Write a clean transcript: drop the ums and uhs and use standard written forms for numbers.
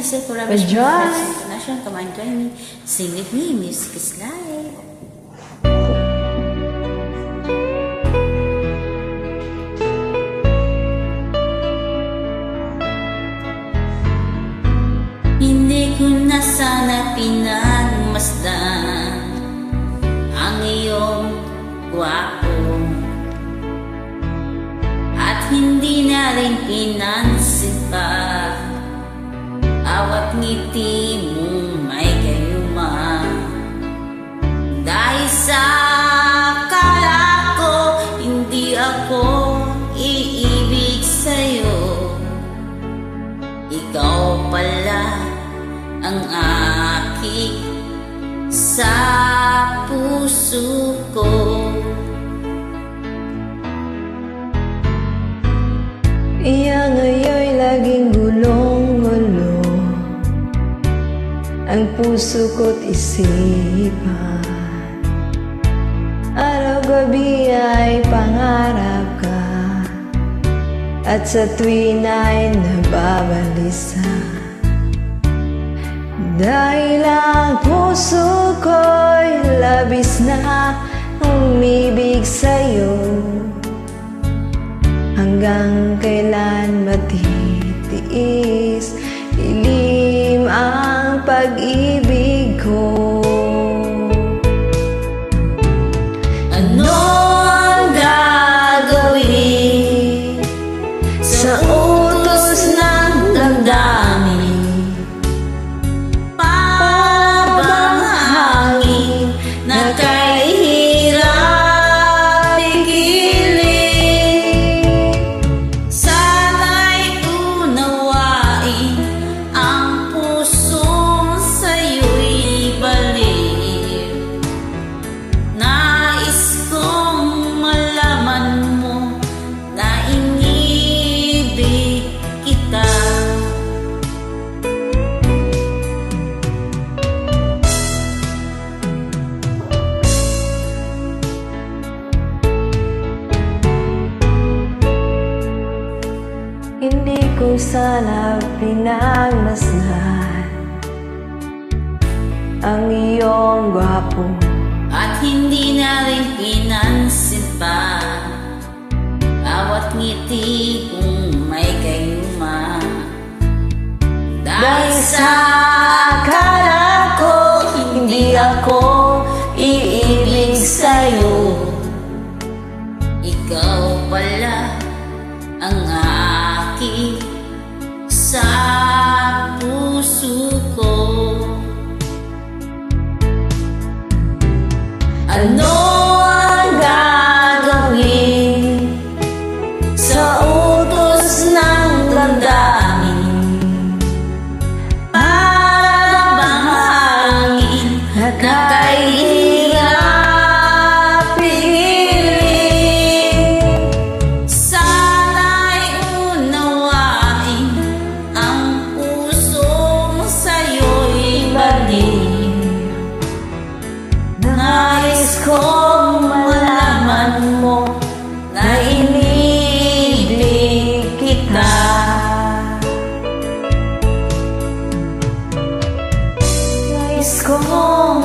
This is Enjoy. International. Come on, join me. Sing with me. Music is life. Hindi ko na sana pinagmasdan ang iyong gwapo, at hindi na rin pinansin pa awat ngiti mong may gayuma. Dahil sa akala ko hindi ako iibig sa'yo, ikaw pala ang aking sa puso ko. Iya ngayon'y laging gulong-gulo ang puso ko't isipan. Araw-gabi ay pangarap ka, at sa tuwin ay nababalisa. Dahil ang puso ko'y labis na umibig sa'yo. Hanggang kailan matitiis ilim ang pag-ibig ko? Ano ang gagawin sa utos ng damdamin? Parang hangin na kahirap pigilin. Sana'y unawain ang pusong sa'yo'y balik. Nais kong malaman mo na inibig kita. Hindi ko sana pinagmasdan ang iyong gwapo, At hindi na rin pinansin pa bawat ngiti kung may gayuma. dahil sa akala ko hindi ako iibig sa'yo. Ikaw pala ang aking sa puso ko. Ano ang gagawin sa utos ng damdamin? Para bang hangin na kahirap pigilin. Sana'y unawain ang pusong sa'yo'y balik. Nais kong malaman mo na inibig kita. Nais kong